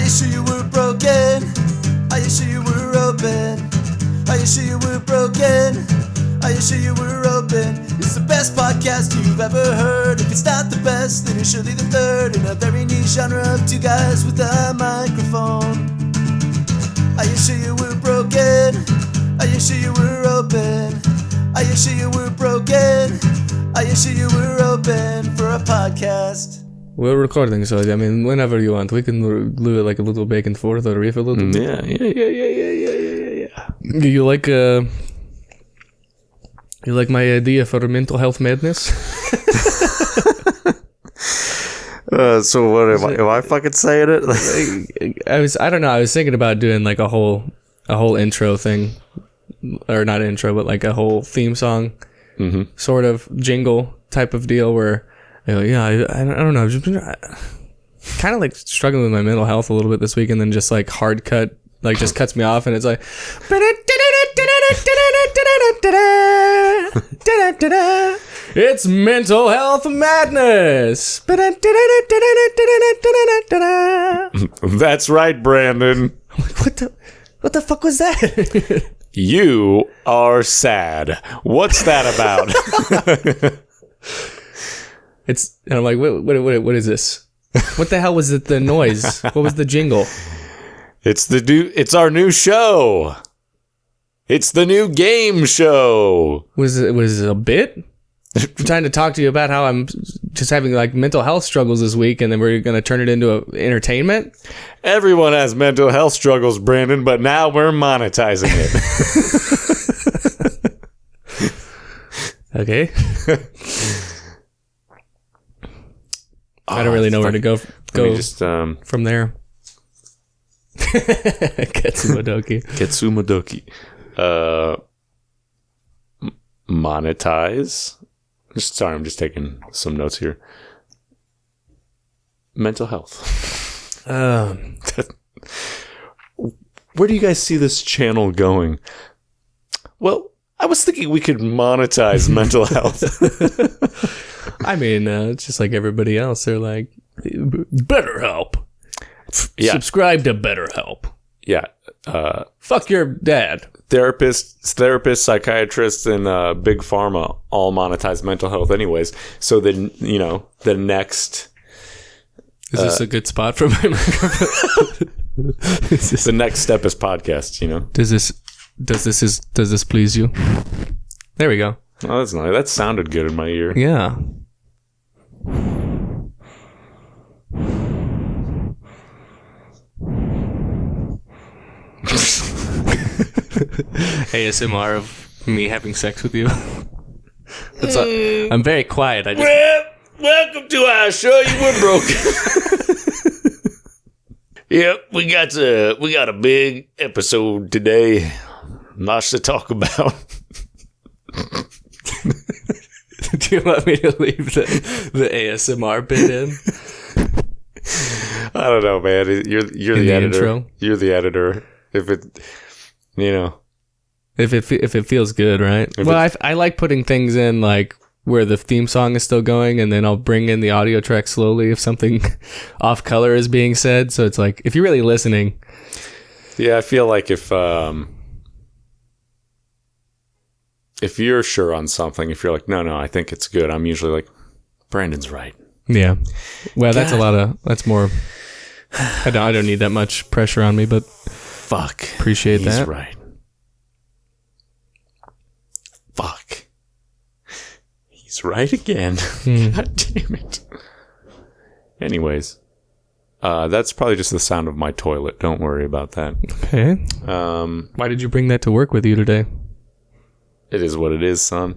you sure you were broken? Are you sure you were open? Are you sure you were broken? Are you sure you were open? It's the best podcast you've ever heard. If it's not the best, then it's surely the third in a very niche genre of two guys with a microphone. Are you sure you were broken? Are you sure you were open? Are you sure you were broken? Are you sure you were open for a podcast? We're recording, so I mean, whenever you want, we can do it like a little back and forth or riff a little bit. Yeah. You like my idea for mental health madness? So what am I fucking saying it? I don't know. I was thinking about doing like a whole intro thing, or not intro, but like a whole theme song, sort of jingle type of deal where, I don't know. I've just been kind of like struggling with my mental health a little bit this week, and then just like hard cut, like just cuts me off, and it's like, it's mental health madness. That's right, Brandon. I'm like, what the fuck was that? You are sad. What's that about? And I'm like, what is this? What the hell was it? The noise? What was the jingle? It's our new show. It's the new game show. Was it a bit? I'm trying to talk to you about how I'm just having like mental health struggles this week, and then we're going to turn it into entertainment. Everyone has mental health struggles, Brandon, but now we're monetizing it. Okay. I don't really know where to go from there. Ketsumodoki. Monetize. Sorry, I'm just taking some notes here. Mental health. Where do you guys see this channel going? Well, I was thinking we could monetize mental health. I mean, it's just like everybody else. They're like, BetterHelp. Yeah. Subscribe to BetterHelp. Yeah. Fuck your dad. Therapists, psychiatrists, and Big Pharma all monetize mental health anyways. So then, the next... Is this a good spot for my microphone? The next step is podcast, Does this please you? There we go. Oh, that's nice. That sounded good in my ear. Yeah. ASMR of me having sex with you. I'm very quiet. Welcome to our show. You were broken. Yep, we got a big episode today. Lots to talk about. Do you want me to leave the ASMR bit in? I don't know, man. You're the editor. Intro? You're the editor. If it feels good, right? I like putting things in like where the theme song is still going, and then I'll bring in the audio track slowly if something off color is being said. So it's like if you're really listening. Yeah, I feel like if you're sure on something, if you're like, no, I think it's good, I'm usually like, Brandon's right. Yeah. Well, that's more. I don't need that much pressure on me, but fuck. Appreciate that. He's right. Fuck. He's right again. God damn it. Anyways, that's probably just the sound of my toilet. Don't worry about that. Okay. Why did you bring that to work with you today? It is what it is, son.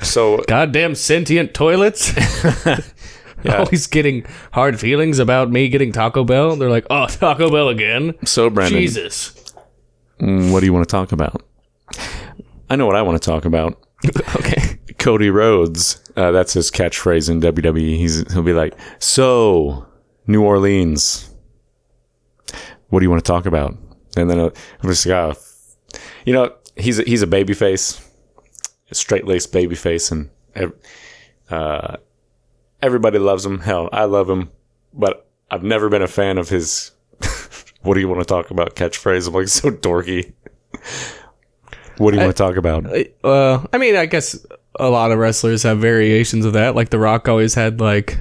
So goddamn sentient toilets. Yeah. Always getting hard feelings about me getting Taco Bell. They're like, oh, Taco Bell again? So, Brandon. Jesus. What do you want to talk about? I know what I want to talk about. Okay. Cody Rhodes. That's his catchphrase in WWE. He'll be like, so, New Orleans. What do you want to talk about? And then I'm just like, he's a babyface. A straight-laced babyface. And everybody loves him. Hell, I love him. But I've never been a fan of his what do you want to talk about catchphrase? I'm like, so dorky. What do you want to talk about? I mean, I guess a lot of wrestlers have variations of that. Like The Rock always had like,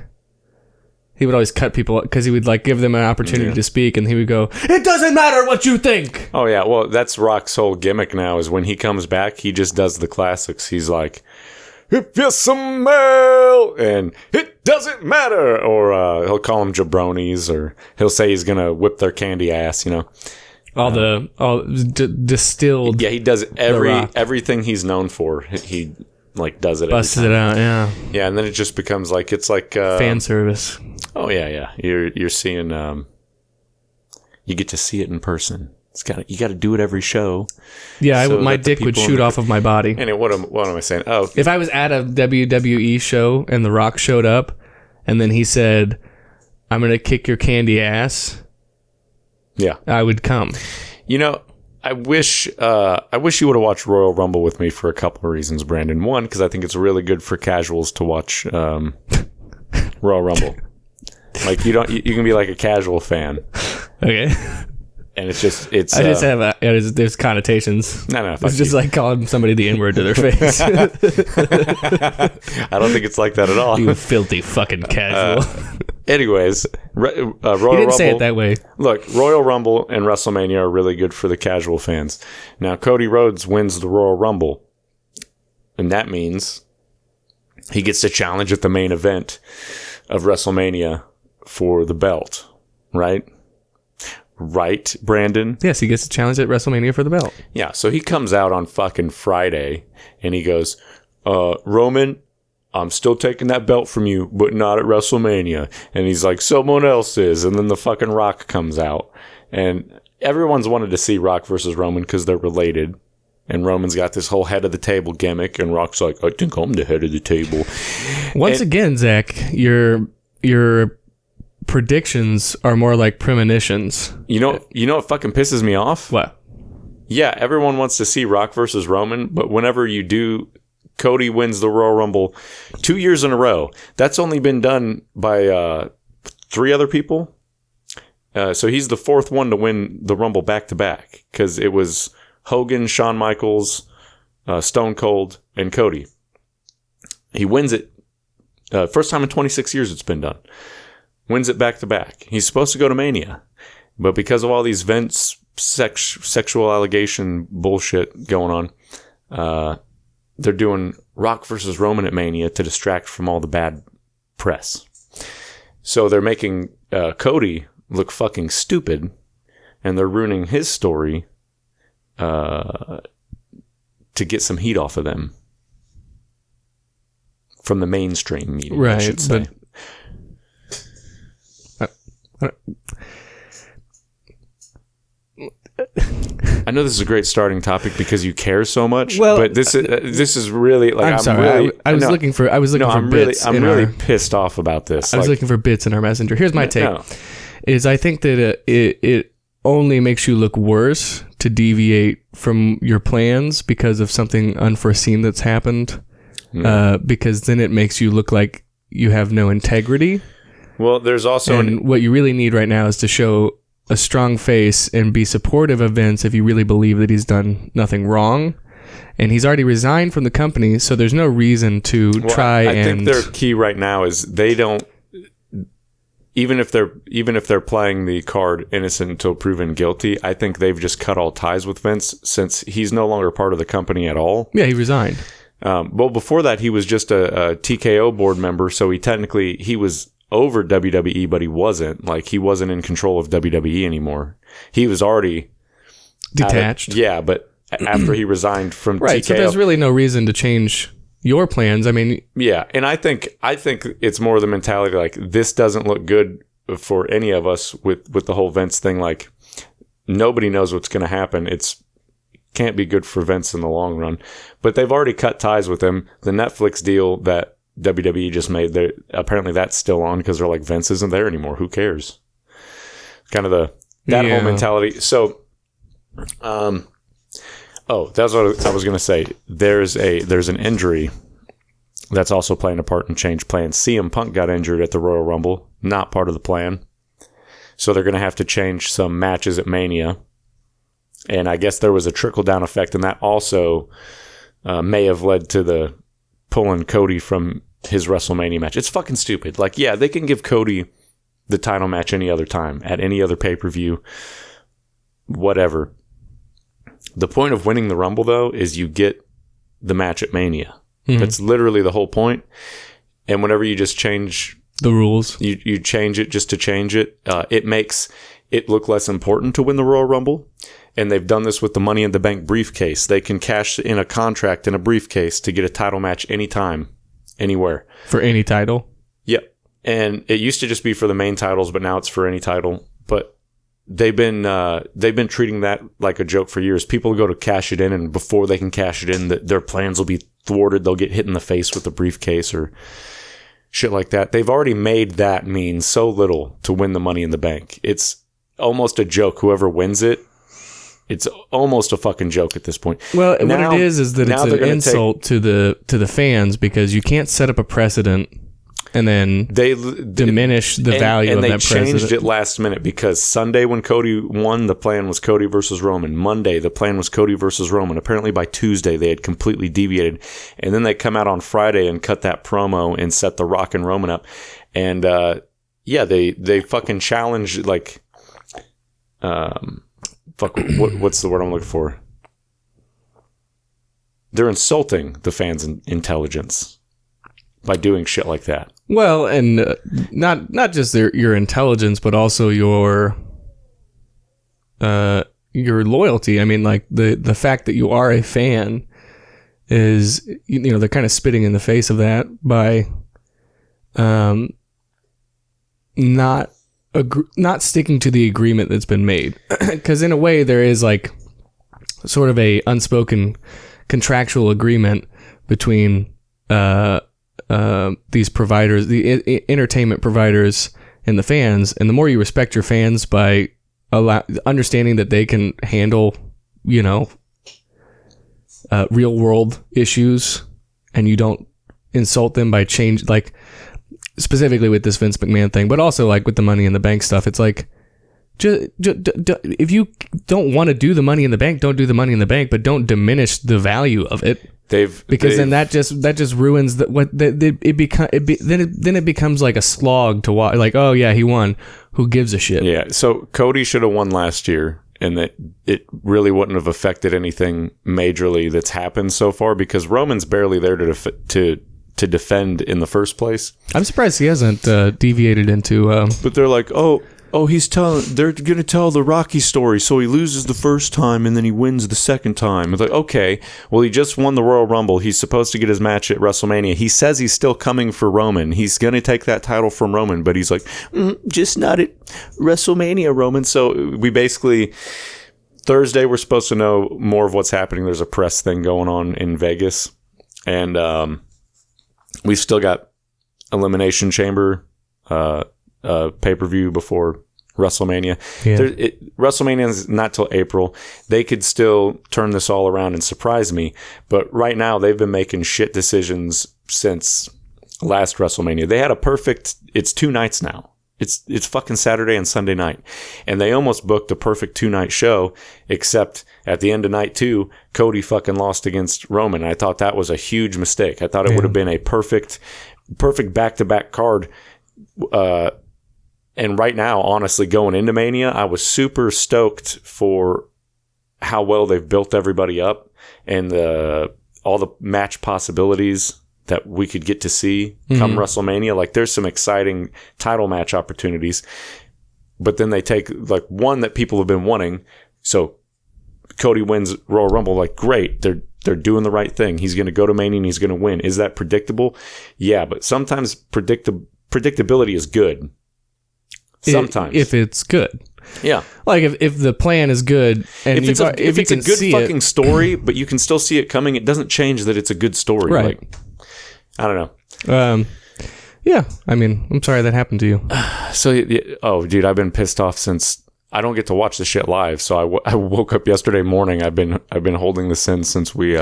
he would always cut people because he would like give them an opportunity to speak, and he would go, "It doesn't matter what you think." Oh yeah, well that's Rock's whole gimmick now. Is when he comes back, he just does the classics. He's like, "If you smell," and "It doesn't matter," or he'll call them jabronis, or he'll say he's gonna whip their candy ass. You know, all distilled. Yeah, he does everything he's known for. He like does it. Busts it out. Yeah. Yeah, and then it just becomes like it's like fan service. Oh yeah. You're seeing. You get to see it in person. You got to do it every show. Yeah, my dick would shoot off of my body. Anyway, what am I saying? Oh, if I was at a WWE show and The Rock showed up, and then he said, "I'm gonna kick your candy ass," yeah, I would come. You know, I wish you would have watched Royal Rumble with me for a couple of reasons, Brandon. One, because I think it's really good for casuals to watch Royal Rumble. Like you can be like a casual fan. Okay. And it's I just have there's connotations. No, it's just like calling somebody the N-word to their face. I don't think it's like that at all. You filthy fucking casual. Anyways, Royal Rumble. You didn't say it that way. Look, Royal Rumble and WrestleMania are really good for the casual fans. Now, Cody Rhodes wins the Royal Rumble, and that means he gets to challenge at the main event of WrestleMania for the belt, right? Right, Brandon? Yes, he gets to challenge at WrestleMania for the belt. Yeah, so he comes out on fucking Friday, and he goes, Roman, I'm still taking that belt from you, but not at WrestleMania. And he's like, someone else is. And then the fucking Rock comes out. And everyone's wanted to see Rock versus Roman because they're related. And Roman's got this whole head of the table gimmick, and Rock's like, I think I'm the head of the table. Once again, Zach, your predictions are more like premonitions. You know what fucking pisses me off? What? Yeah, everyone wants to see Rock versus Roman, but whenever you do, Cody wins the Royal Rumble 2 years in a row. That's only been done by 3 other people. So he's the 4th one to win the Rumble back to back, because it was Hogan, Shawn Michaels, Stone Cold, and Cody. He wins it. First time in 26 years it's been done. Wins it back to back. He's supposed to go to Mania, but because of all these Vince sexual allegation bullshit going on, they're doing Rock versus Roman at Mania to distract from all the bad press. So they're making Cody look fucking stupid, and they're ruining his story to get some heat off of them from the mainstream media, right, I should say. I know this is a great starting topic because you care so much. Well, but this is really like I'm sorry. I was looking for bits. I'm really pissed off about this. I was looking for bits in our messenger. Here's my take: is I think that it only makes you look worse to deviate from your plans because of something unforeseen that's happened. Because then it makes you look like you have no integrity. Well, there's also... what you really need right now is to show a strong face and be supportive of Vince if you really believe that he's done nothing wrong. And he's already resigned from the company, so there's no reason to I think their key right now is they don't... Even if they're playing the card innocent until proven guilty, I think they've just cut all ties with Vince since he's no longer part of the company at all. Yeah, he resigned. Well, before that, he was just a TKO board member, so he was over WWE, but he wasn't. Like, he wasn't in control of WWE anymore. He was already detached. But after he resigned from right, TKO, so there's really no reason to change your plans. I mean, yeah, and I think it's more the mentality like this doesn't look good for any of us with the whole Vince thing. Like, nobody knows what's going to happen. Can't be good for Vince in the long run. But they've already cut ties with him. The Netflix deal that WWE just made, apparently that's still on because they're like, Vince isn't there anymore. Who cares? Kind of that whole mentality. So, that's what I was going to say. There's an injury that's also playing a part in change plans. CM Punk got injured at the Royal Rumble, not part of the plan. So they're going to have to change some matches at Mania. And I guess there was a trickle-down effect, and that also may have led to the pulling Cody from his WrestleMania match. It's fucking stupid. Like, yeah, they can give Cody the title match any other time, at any other pay-per-view, whatever. The point of winning the Rumble, though, is you get the match at Mania. Mm-hmm. That's literally the whole point. And whenever you just change the rules, you change it just to change it, it makes it look less important to win the Royal Rumble. And they've done this with the Money in the Bank briefcase. They can cash in a contract in a briefcase to get a title match anytime, anywhere. For any title? Yep. And it used to just be for the main titles, but now it's for any title. But they've been treating that like a joke for years. People go to cash it in, and before they can cash it in, their plans will be thwarted. They'll get hit in the face with a briefcase or shit like that. They've already made that mean so little to win the Money in the Bank. It's almost a joke. Whoever wins it, it's almost a fucking joke at this point. Well, now, what it is that it's an insult to the fans, because you can't set up a precedent and then diminish the value of that precedent. And they changed it last minute, because Sunday when Cody won, the plan was Cody versus Roman. Monday, the plan was Cody versus Roman. Apparently by Tuesday, they had completely deviated. And then they come out on Friday and cut that promo and set The Rock and Roman up. And yeah, they fucking challenged, like... what's the word I'm looking for? They're insulting the fans' intelligence by doing shit like that. Well, and not just your intelligence, but also your loyalty. I mean, like the fact that you are a fan is, you know, they're kind of spitting in the face of that by not sticking to the agreement that's been made. Because in a way there is like sort of a unspoken contractual agreement between these providers, the entertainment providers, and the fans. And the more you respect your fans by understanding that they can handle, you know, real world issues, and you don't insult them by change, like specifically with this Vince McMahon thing, but also like with the Money in the Bank stuff. It's like, if you don't want to do the Money in the Bank, don't do the Money in the Bank, but don't diminish the value of it. Then that just ruins then it becomes like a slog to watch. Like, oh yeah, he won. Who gives a shit? Yeah. So Cody should have won last year, and that it really wouldn't have affected anything majorly that's happened so far, because Roman's barely there to defend in the first place. I'm surprised he hasn't deviated into. But they're like, they're going to tell the Rocky story. So he loses the first time and then he wins the second time. It's like, okay, well, he just won the Royal Rumble. He's supposed to get his match at WrestleMania. He says he's still coming for Roman. He's going to take that title from Roman, but he's like, just not at WrestleMania, Roman. So we basically, Thursday, we're supposed to know more of what's happening. There's a press thing going on in Vegas. And, we've still got Elimination Chamber pay-per-view before WrestleMania. Yeah. WrestleMania is not till April. They could still turn this all around and surprise me. But right now, they've been making shit decisions since last WrestleMania. They had it's 2 nights now. It's fucking Saturday and Sunday night. And they almost booked a perfect 2-night show, except at the end of night 2, Cody fucking lost against Roman. I thought that was a huge mistake. I thought it would have been a perfect back-to-back card. And right now, honestly, going into Mania, I was super stoked for how well they've built everybody up and all the match possibilities that we could get to see come WrestleMania. Like, there's some exciting title match opportunities, but then they take like one that people have been wanting. So Cody wins Royal Rumble. Like, great. They're doing the right thing. He's going to go to Mania and he's going to win. Is that predictable? Yeah, but sometimes predictability is good. Sometimes. If it's good. Yeah. Like if the plan is good and if it's a good fucking story, but you can still see it coming, it doesn't change that it's a good story. Right. Like, I don't know. Yeah. I mean, I'm sorry that happened to you. So, dude, I've been pissed off since I don't get to watch the shit live. So I woke up yesterday morning. I've been holding this in since we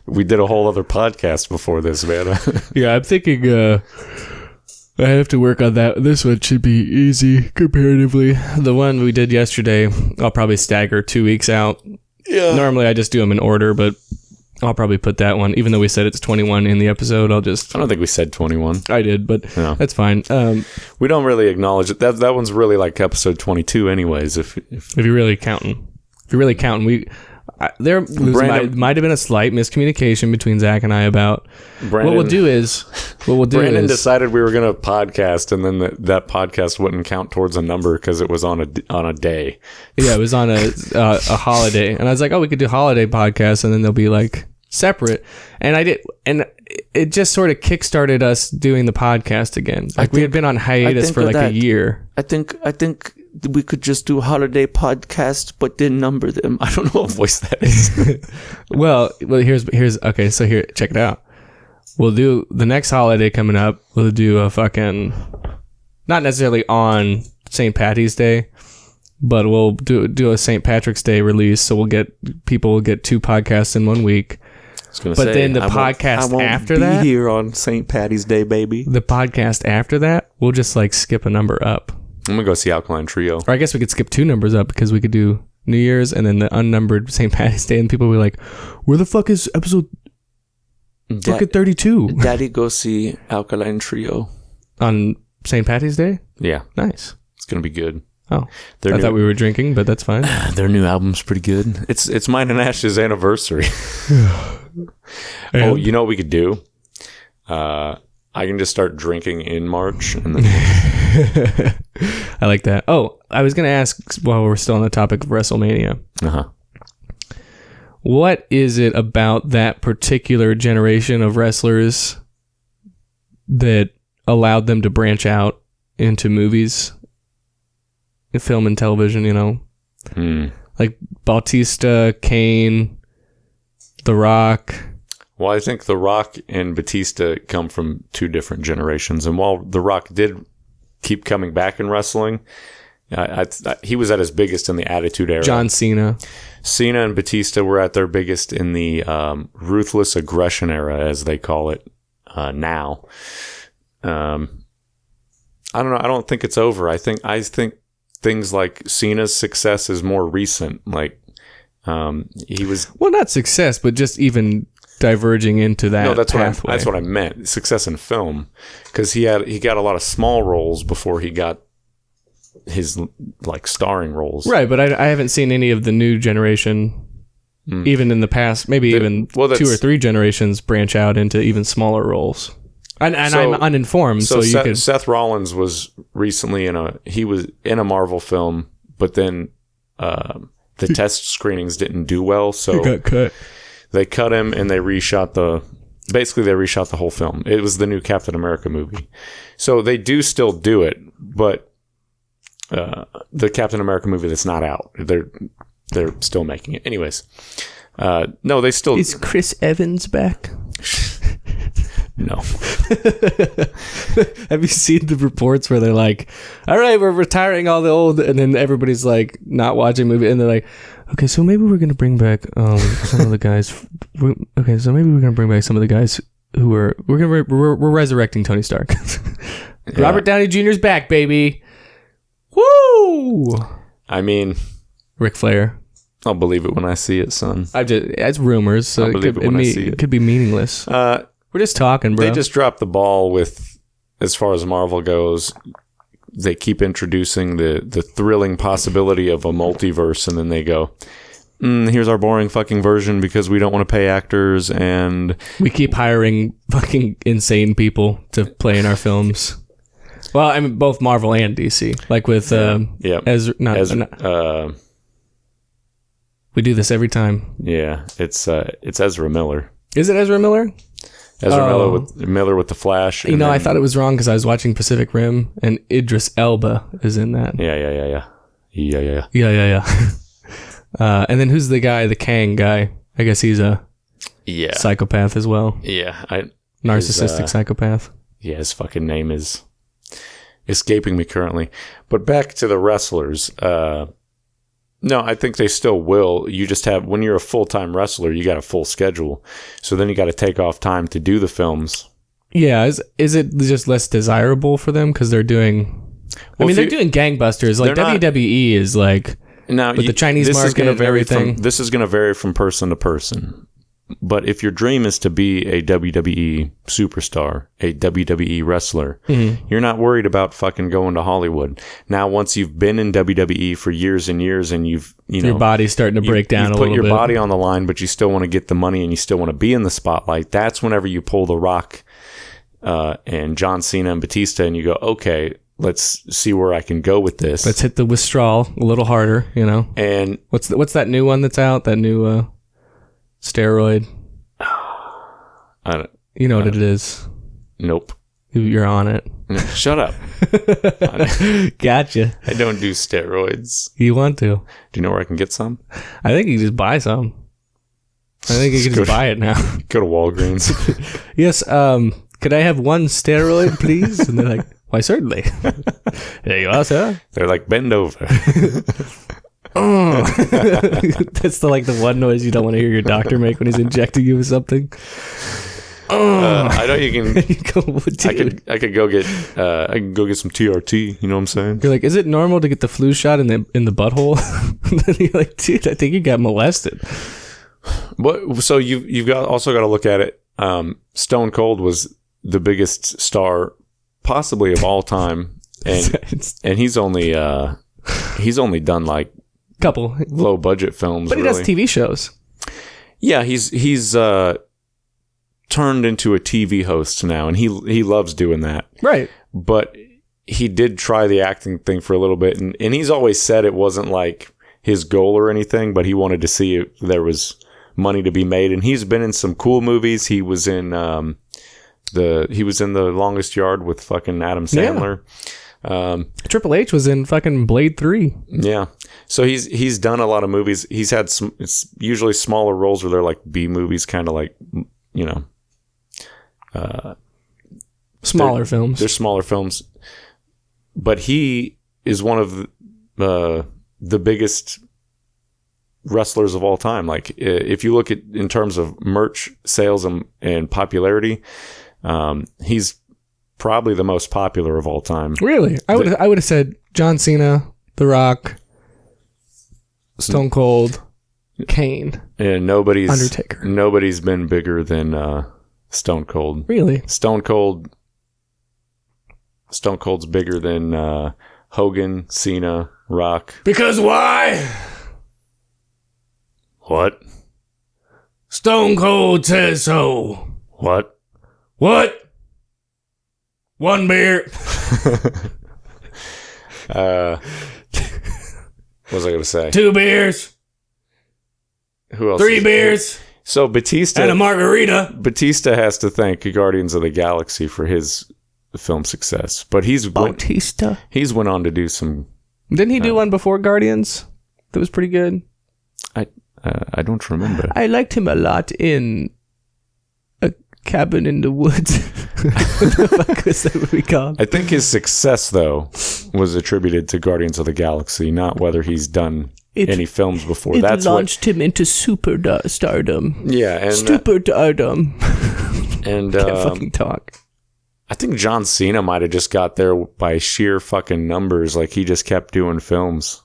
we did a whole other podcast before this, man. Yeah, I'm thinking I have to work on that. This one should be easy comparatively. The one we did yesterday, I'll probably stagger 2 weeks out. Yeah. Normally I just do them in order, but I'll probably put that one, even though we said it's 21 in the episode, I don't think we said 21. I did, but that's fine. We don't really acknowledge it. That one's really like episode 22 anyways. If you're really counting. There might have been a slight miscommunication between Zach and I about Brandon, what we'll do is Brandon decided we were going to podcast, and then that podcast wouldn't count towards a number because it was on a day. Yeah, it was on a holiday, and I was like, oh, we could do holiday podcasts, and then they'll be like separate. And I did, and it just sort of kickstarted us doing the podcast again. Like we had been on hiatus for like a year. I think we could just do holiday podcasts, but then number them. I don't know what voice that is. well, here's okay. So here, check it out. We'll do the next holiday coming up. We'll do a fucking, not necessarily on St. Patty's Day, but we'll do a St. Patrick's Day release. So people will get 2 podcasts in 1 week. Then the podcast after that, here on St. Patty's Day, baby. The podcast after that, we'll just like skip a number up. I'm gonna go see Alkaline Trio. Or I guess we could skip 2 numbers up because we could do New Year's and then the unnumbered St. Patty's Day, and people will be like, "Where the fuck is episode fucking 32?" Daddy, go see Alkaline Trio on St. Patty's Day. Yeah, nice. It's gonna be good. Oh, I thought we were drinking, but that's fine. Their new album's pretty good. It's mine and Ash's anniversary. Oh, you know what we could do? I can just start drinking in March, and then I like that. Oh, I was going to ask while we're still on the topic of WrestleMania. What is it about that particular generation of wrestlers that allowed them to branch out into movies, film and television, like Bautista, Kane, The Rock? Well, I think The Rock and Batista come from 2 different generations. And while The Rock did keep coming back in wrestling, he was at his biggest in the Attitude Era. John Cena. Cena and Batista were at their biggest in the Ruthless Aggression Era, as they call it now. I don't know. I don't think it's over. I think things like Cena's success is more recent. Like he was... Well, not success, but just even... diverging into that pathway. That's what I meant. Success in film, because he got a lot of small roles before he got his like starring roles. Right, but I haven't seen any of the new generation, even in the past, maybe 2 or 3 generations, branch out into even smaller roles. And I'm uninformed, so you could. Seth Rollins was recently he was in a Marvel film, but then the test screenings didn't do well, so he got cut. They cut him and they reshot the whole film. It was the new Captain America movie. So they do still do it, but the Captain America movie that's not out, they're still making it. Anyways, no, they still... Is Chris Evans back? No. Have you seen the reports where they're like, all right, we're retiring all the old, and then everybody's like not watching movie, and they're like, okay, so maybe we're gonna bring back some of the guys. Okay, so maybe we're gonna bring back some of the guys who we're resurrecting Tony Stark. Yeah. Robert Downey Jr.'s back, baby. Woo! I mean, Ric Flair. I'll believe it when I see it, son. It's rumors, so it could be meaningless. We're just talking, bro. They just dropped the ball with, as far as Marvel goes. They keep introducing the thrilling possibility of a multiverse, and then they go, here's our boring fucking version because we don't want to pay actors, and we keep hiring fucking insane people to play in our films. Well, I mean, both Marvel and DC. Like with Ezra. We do this every time. Yeah, it's Ezra Miller. Is it Ezra Miller? Miller with the Flash. I thought it was wrong because I was watching Pacific Rim, and Idris Elba is in that. Yeah. And then who's the guy, the Kang guy? I guess he's a psychopath as well. Yeah, narcissistic psychopath. Yeah, his fucking name is escaping me currently. But back to the wrestlers. No, I think they still will. You just have, when you're a full-time wrestler, you got a full schedule. So then you got to take off time to do the films. Yeah, is it just less desirable for them because they're doing? Well, they're doing gangbusters. Like WWE is like now with the Chinese market and everything. This is going to vary from person to person. But if your dream is to be a WWE superstar, a WWE wrestler, you're not worried about fucking going to Hollywood. Now, once you've been in WWE for years and years, and your body's starting to break down a little bit. Put your body on the line, but you still want to get the money and you still want to be in the spotlight. That's whenever you pull The Rock and John Cena and Batista, and you go, okay, let's see where I can go with this. Let's hit the withdrawal a little harder, And what's that new one that's out? That new steroid? You know what it is? Nope. You're on it. Shut up. Gotcha. I don't do steroids. You want to? Do you know where I can get some? I think you can just buy some. I think you can just buy it now. Go to Walgreens. Yes. Could I have one steroid, please? And they're like, why, certainly. There you are, sir. They're like, bend over. That's the one noise you don't want to hear your doctor make when he's injecting you with something. I know you can. I could go get some TRT. You know what I'm saying? You're like, is it normal to get the flu shot in the butthole? Then you're like, dude, I think you got molested. But so you've also got to look at it. Stone Cold was the biggest star possibly of all time, and he's only done like couple low budget films, but he does TV shows. Yeah, he's turned into a TV host now, and he loves doing that. Right. But he did try the acting thing for a little bit, and he's always said it wasn't like his goal or anything, but he wanted to see if there was money to be made, and he's been in some cool movies. He was in The Longest Yard with fucking Adam Sandler. Triple H was in fucking Blade 3. Yeah. So he's done a lot of movies. He's had some, it's usually smaller roles where they're like B movies, kind of like, smaller films. They're smaller films. But he is one of the biggest wrestlers of all time. Like, if you look at in terms of merch sales and popularity, he's probably the most popular of all time. Really? I would have said John Cena, The Rock, Stone Cold, Kane, and Undertaker. Nobody's been bigger than Stone Cold. Really? Stone Cold's bigger than Hogan, Cena, Rock. Because why? What? Stone Cold says so. What? One beer. What was I going to say? 2 beers. Who else? 3 beers. So Batista and a margarita. Batista has to thank Guardians of the Galaxy for his film success, but he's went on to do some. Didn't he do one before Guardians? That was pretty good. I don't remember. I liked him a lot in A Cabin in the Woods. What the fuck was that movie called? I think his success, though, was attributed to Guardians of the Galaxy, not whether he's done any films before. That's launched him into stardom. Yeah, and stardom. And can't fucking talk. I think John Cena might have just got there by sheer fucking numbers. Like, he just kept doing films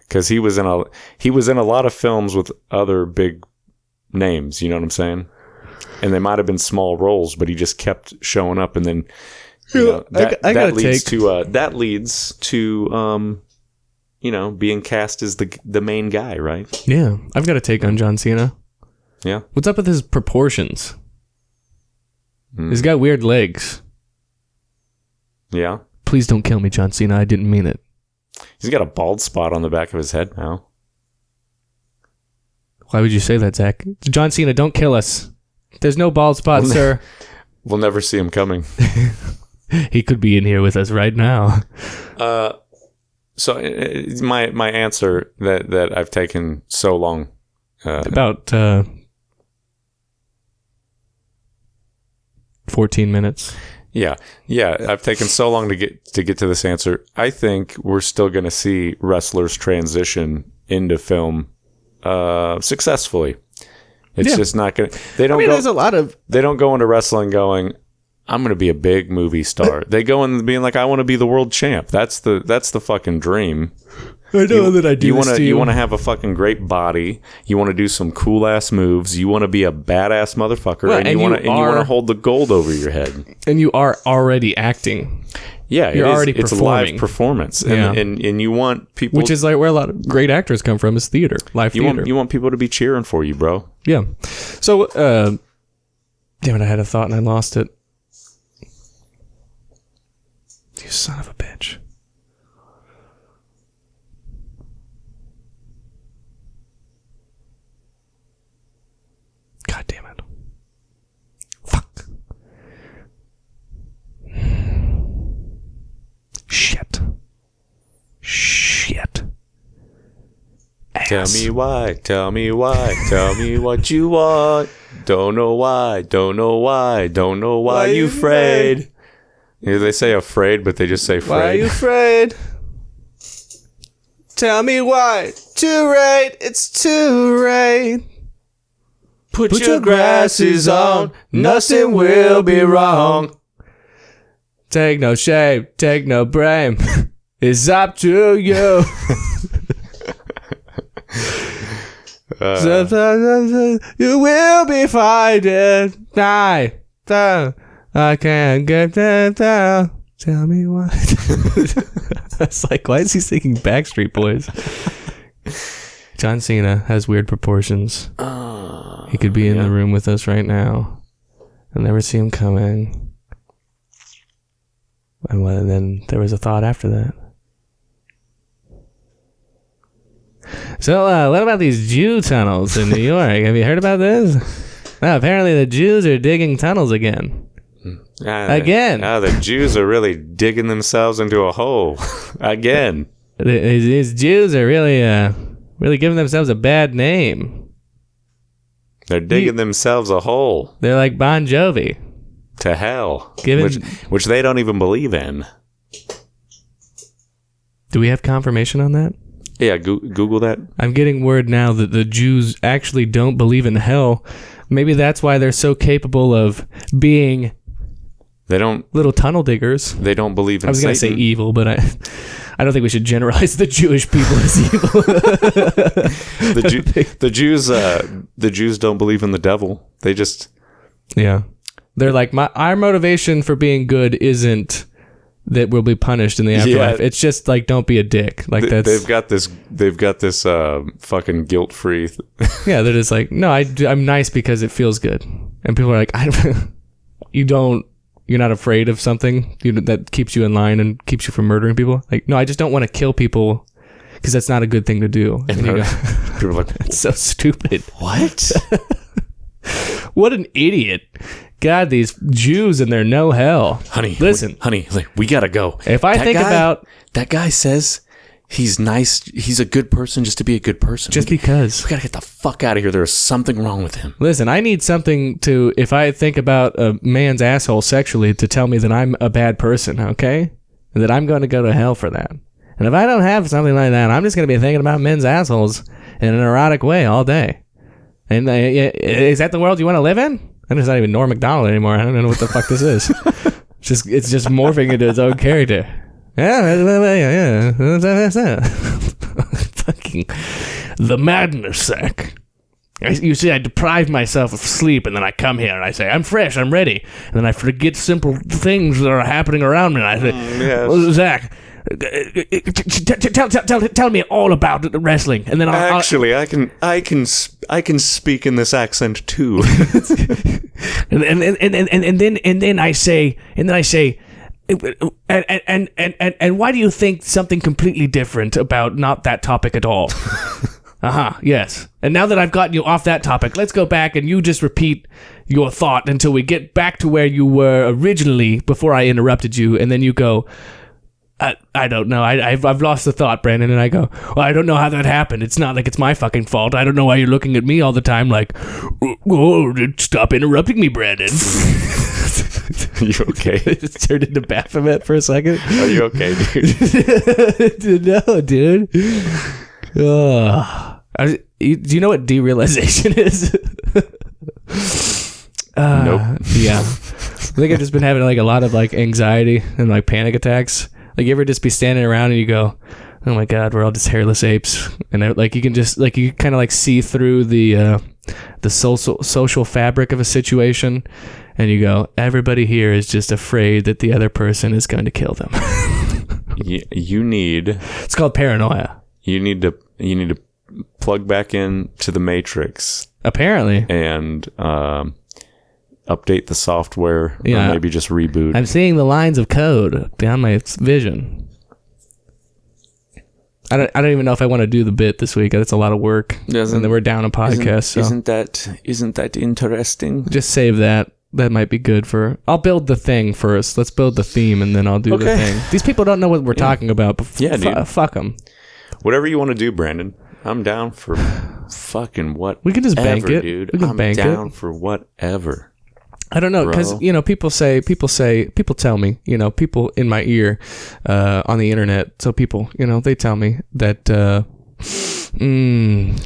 because he was in a lot of films with other big names. You know what I'm saying? And they might have been small roles, but he just kept showing up, and then that leads to being cast as the main guy, right? Yeah, I've got a take on John Cena. Yeah, what's up with his proportions? He's got weird legs. Yeah. Please don't kill me, John Cena. I didn't mean it. He's got a bald spot on the back of his head now. Why would you say that, Zach? John Cena, don't kill us. There's no bald spot, sir. We'll never see him coming. He could be in here with us right now. So my answer that I've taken so long. About 14 minutes. Yeah. I've taken so long to get to this answer. I think we're still going to see wrestlers transition into film successfully. It's just not going to. There's a lot of. They don't go into wrestling going, I'm gonna be a big movie star. They go in being like, I want to be the world champ. That's the fucking dream. I know that I do. You want to have a fucking great body. You want to do some cool ass moves. You want to be a badass motherfucker, Well, and you want to hold the gold over your head. And you are already acting. Yeah, You're already it's a performing. live performance, Yeah. and you want people, Which is like where a lot of great actors come from, is theater, live theater. you want people to be cheering for you, bro. Yeah. So, damn it, I had a thought and I lost it. You son of a bitch. God damn it. Fuck. Shit. Tell me why, tell me what you want. Don't know why you afraid. Yeah, they say afraid, but they just say afraid. Why are you afraid? Tell me why. Too late. It's too late. Put your glasses on. Nothing will be wrong. Take no shame. Take no blame. It's up to you. You will be fighting. I can't get that down. Tell me why. It's like, why is he singing Backstreet Boys? John Cena has weird proportions. He could be in the room with us right now. I'll never see him coming. And then there was a thought after that. So, what about these Jew tunnels in New York? Have you heard about this? Well, apparently the Jews are digging tunnels again. Again. The Jews are really digging themselves into a hole. Again. These Jews are really giving themselves a bad name. They're digging themselves a hole. They're like Bon Jovi. To hell. Which they don't even believe in. Do we have confirmation on that? Yeah, Google that. I'm getting word now that the Jews actually don't believe in hell. Maybe that's why they're so capable of being little tunnel diggers. They don't believe in Satan. I was going to say evil, but I don't think we should generalize the Jewish people as evil. The Jews don't believe in the devil. They just... Yeah. They're like, our motivation for being good isn't that we'll be punished in the afterlife. Yeah. It's just like, don't be a dick. Like they've got this fucking guilt-free. Yeah, they're just like, no, I'm nice because it feels good. And people are like, you're not afraid of something that keeps you in line and keeps you from murdering people. Like, no, I just don't want to kill people because that's not a good thing to do. And you go, people are like, that's so stupid. What? What an idiot. God, these Jews and their no hell. Honey, listen. We gotta go. If I think about... That guy says he's nice, he's a good person just to be a good person. Because. We gotta get the fuck out of here. There's something wrong with him. Listen, I need something to... If I think about a man's asshole sexually to tell me that I'm a bad person, okay? And that I'm going to go to hell for that. And if I don't have something like that, I'm just going to be thinking about men's assholes in an erotic way all day. And is that the world you want to live in? And it's not even Norm Macdonald anymore. I don't know what the fuck this is. It's just morphing into its own character. Yeah. Fucking the madness sack. You see, I deprive myself of sleep, and then I come here and I say, I'm fresh, I'm ready. And then I forget simple things that are happening around me. And I say, well, Zach, tell me all about the wrestling, and then I can speak in this accent too. and then I say, and why do you think something completely different about not that topic at all? Yes. And now that I've gotten you off that topic, let's go back and you just repeat your thought until we get back to where you were originally before I interrupted you, and then you go, I don't know. I've lost the thought, Brandon. And I go, well, I don't know how that happened. It's not like it's my fucking fault. I don't know why you're looking at me all the time like, oh, stop interrupting me, Brandon. You okay? It just turned into Baphomet for a second. Are you okay, dude? No, dude. Do you know what derealization is? Nope. Yeah. think I've just been having like a lot of like anxiety and like panic attacks. Like you ever just be standing around and you go, oh my God, we're all just hairless apes. And like you can just like, you kind of like see through the social fabric of a situation. And you go, everybody here is just afraid that the other person is going to kill them. You need... It's called paranoia. You need to plug back in to the Matrix. Apparently. And update the software. Yeah. Or maybe just reboot. I'm seeing the lines of code down my vision. I don't even know if I want to do the bit this week. That's a lot of work. And then we're down a podcast. Isn't that interesting? Just save that. That might be good for... I'll build the thing first. Let's build the theme, and then I'll do the thing. These people don't know what we're talking about. But dude. Fuck them. Whatever you want to do, Brandon. I'm down for fucking whatever. We can just bank it, dude. We can I'm bank down it. for whatever. I don't know, because, people tell me, people in my ear on the internet. So people, they tell me that...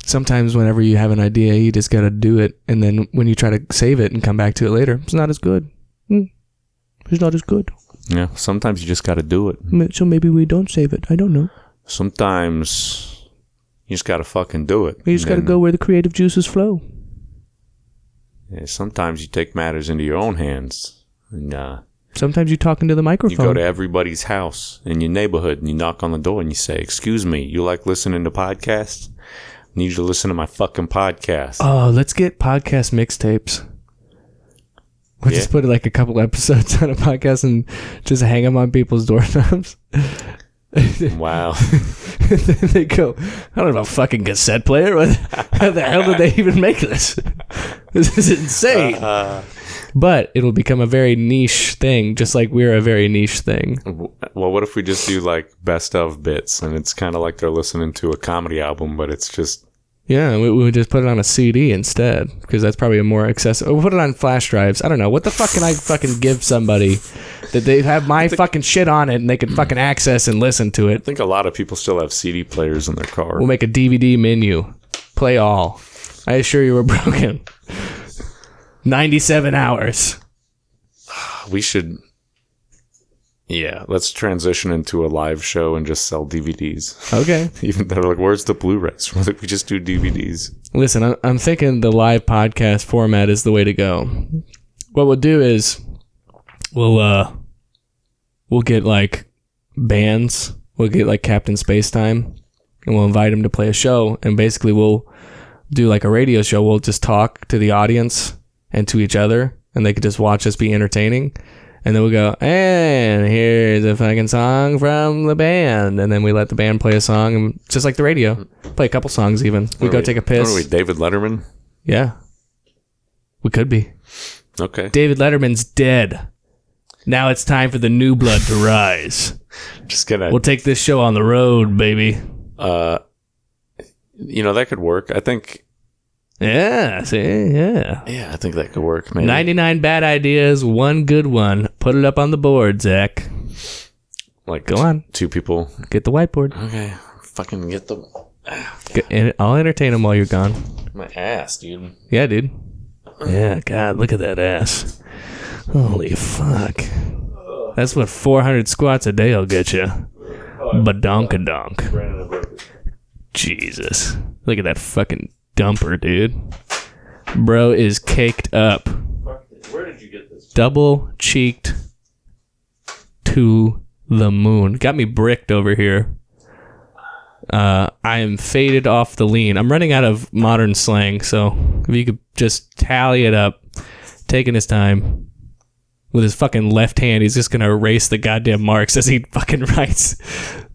sometimes whenever you have an idea, you just gotta do it, and then when you try to save it and come back to it later, it's not as good. It's not as good. Yeah, sometimes you just gotta do it. So maybe we don't save it. I don't know. Sometimes you just gotta fucking do it. You just gotta go where the creative juices flow. Yeah, sometimes you take matters into your own hands, and sometimes you talk into the microphone. you go to everybody's house in your neighborhood and you knock on the door and you say, "Excuse me, you like listening to podcasts? I need you to listen to my fucking podcast." Oh, let's get podcast mixtapes. We'll just put like a couple episodes on a podcast and just hang them on people's doorknobs. Wow. Then they go, I don't know, fucking cassette player? How the hell did they even make this? This is insane. But it'll become a very niche thing, just like we're a very niche thing. Well, what if we just do like best of bits, and it's kind of like they're listening to a comedy album, but it's just... Yeah, we would just put it on a CD instead, because that's probably a more accessible... We'll put it on flash drives. I don't know. What the fuck can I fucking give somebody that they have my fucking shit on it and they can fucking access and listen to I it? think a lot of people still have CD players in their car. We'll make a DVD menu. Play all. I assure you we're broken. 97 hours. We should... Yeah, let's transition into a live show and just sell DVDs. Okay. Even though, like, where's the Blu-rays? We just do DVDs. Listen, I'm thinking the live podcast format is the way to go. What we'll do is we'll get like bands. We'll get like Captain Spacetime, and we'll invite him to play a show. And basically, we'll do like a radio show. We'll just talk to the audience and to each other, and they could just watch us be entertaining. And then we'll go, and here's a fucking song from the band. And then we let the band play a song, and just like the radio. Play a couple songs even. We go take a piss. Are we David Letterman? Yeah. We could be. Okay. David Letterman's dead. Now it's time for the new blood to rise. Just gonna... We'll take this show on the road, baby. That could work. I think... Yeah, see, yeah. Yeah, I think that could work, maybe. 99 bad ideas, one good one. Put it up on the board, Zach. Like, go on. Two people. Get the whiteboard. Okay. Fucking get the... I'll entertain them while you're gone. My ass, dude. Yeah, dude. Yeah, God, look at that ass. Holy fuck. That's what 400 squats a day will get you. Badonkadonk. Jesus. Look at that fucking dumper, dude. Bro is caked up. Where did you get this? Double cheeked to the moon. Got me bricked over here. I am faded off the lean. I'm running out of modern slang, so if you could just tally it up. Taking his time. With his fucking left hand, he's just gonna erase the goddamn marks as he fucking writes.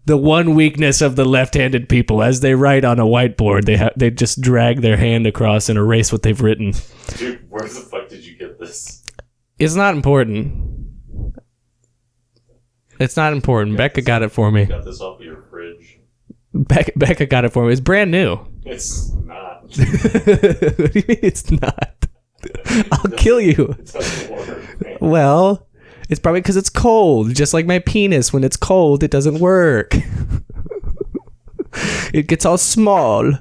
The one weakness of the left-handed people, as they write on a whiteboard, they just drag their hand across and erase what they've written. Dude, where the fuck did you get this? It's not important. It's not important. Becca got it for me. You got this off of your fridge. Becca got it for me. It's brand new. It's not. What do you mean it's not? I'll kill you. It doesn't work. Well, it's probably because it's cold. Just like my penis. When it's cold, it doesn't work. It gets all small.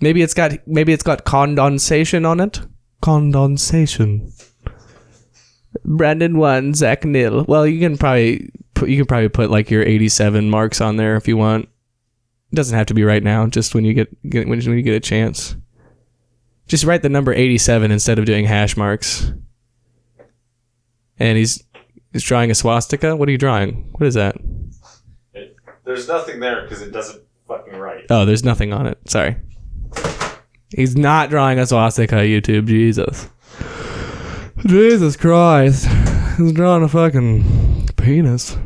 Maybe it's got condensation on it. Condensation. Brandon 1, Zach nil. Well, you can probably put like your 87 marks on there if you want. It doesn't have to be right now. Just when you get a chance. Just write the number 87 instead of doing hash marks. And he's drawing a swastika. What are you drawing? What is that? There's nothing there because it doesn't fucking write. Oh, there's nothing on it. Sorry. He's not drawing a swastika, YouTube. Jesus Christ. He's drawing a fucking penis.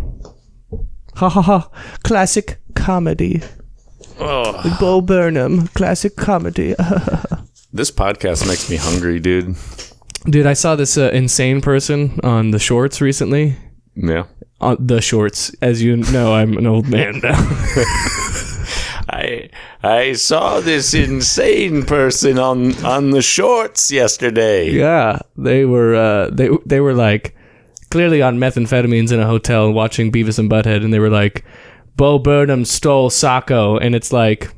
Ha ha ha. Classic comedy. Oh. Bo Burnham. Classic comedy. This podcast makes me hungry, dude. Dude, I saw this insane person on the shorts recently. Yeah. On the shorts. As you know, I'm an old man now. I saw this insane person on the shorts yesterday. Yeah, they were they were like clearly on methamphetamines in a hotel watching Beavis and Butthead, and they were like, Bo Burnham stole Socko, and it's like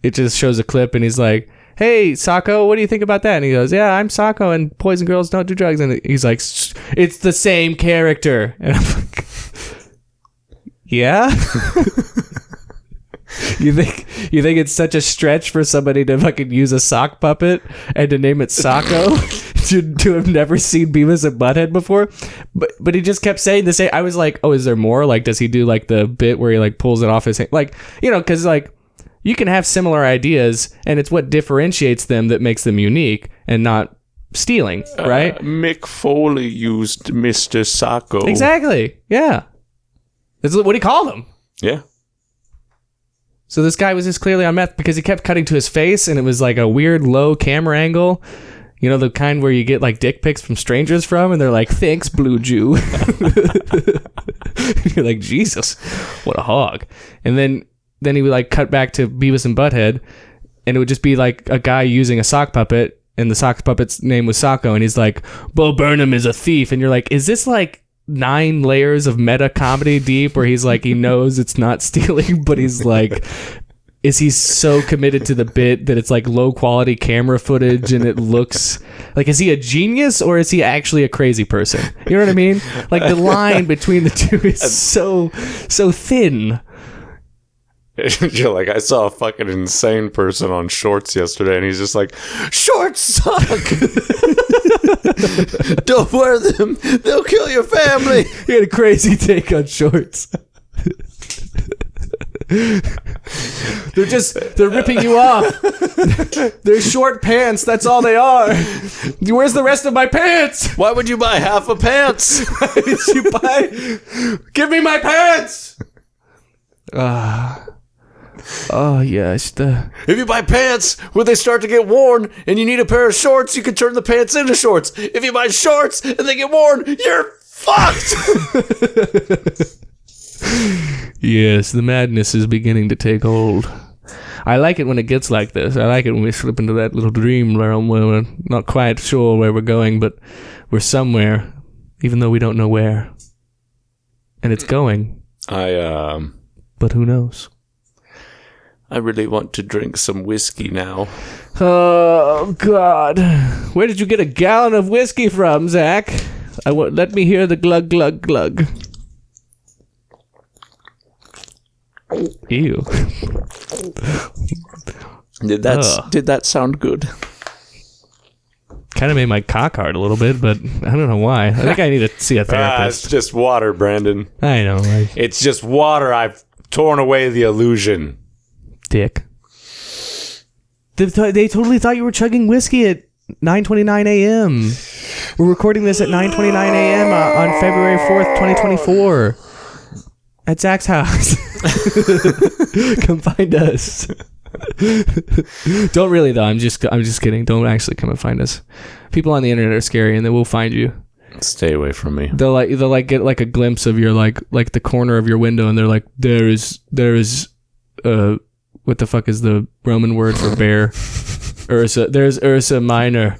it just shows a clip, and he's like, hey, Socko, what do you think about that? And he goes, yeah, I'm Socko, and boys and girls don't do drugs. And he's like, it's the same character. And I'm like, yeah. You think it's such a stretch for somebody to fucking use a sock puppet and to name it Socko to have never seen Beavis and Butthead before? But he just kept saying the same. I was like, oh, is there more? Like, does he do like the bit where he like pulls it off his hand? Like, you know, because like you can have similar ideas, and it's what differentiates them that makes them unique and not stealing, right? Mick Foley used Mr. Socko. Exactly. Yeah. That's what he called him. Yeah. So this guy was just clearly on meth because he kept cutting to his face, and it was like a weird low camera angle. You know, the kind where you get like dick pics from strangers from, and they're like, thanks, Blue Jew. You're like, Jesus, what a hog. And then he would like cut back to Beavis and Butthead, and it would just be like a guy using a sock puppet, and the sock puppet's name was Socko, and he's like, Bo Burnham is a thief. And you're like, is this like 9 layers of meta comedy deep where he's like, he knows it's not stealing, but he's like, is he so committed to the bit that it's like low quality camera footage and it looks like, is he a genius or is he actually a crazy person? You know what I mean? Like the line between the two is so thin. You're like, I saw a fucking insane person on shorts yesterday, and he's just like, shorts suck. Don't wear them. They'll kill your family. He had a crazy take on shorts. They're ripping you off. They're short pants. That's all they are. Where's the rest of my pants? Why would you buy half a pants? Why did you buy? Give me my pants. Oh, yes. If you buy pants when they start to get worn and you need a pair of shorts, you can turn the pants into shorts. If you buy shorts and they get worn, you're fucked. Yes, the madness is beginning to take hold. I like it when it gets like this. I like it when we slip into that little dream realm where we're not quite sure where we're going, but we're somewhere, even though we don't know where. And it's going. But who knows? I really want to drink some whiskey now. Oh, God. Where did you get a gallon of whiskey from, Zach? Let me hear the glug, glug, glug. Ew. Did that sound good? Kind of made my cock hard a little bit, but I don't know why. I think I need to see a therapist. It's just water, Brandon. I know. It's just water. I've torn away the illusion. Dick. They totally thought you were chugging whiskey at 9:29 a.m. We're recording this at 9:29 a.m. On February 4th, 2024. At Zach's house. Come find us. Don't really though. I'm just kidding. Don't actually come and find us. People on the internet are scary, and they will find you. Stay away from me. They'll get like a glimpse of your like the corner of your window, and they're like, there is what the fuck is the Roman word for bear? Ursa. There's Ursa Minor,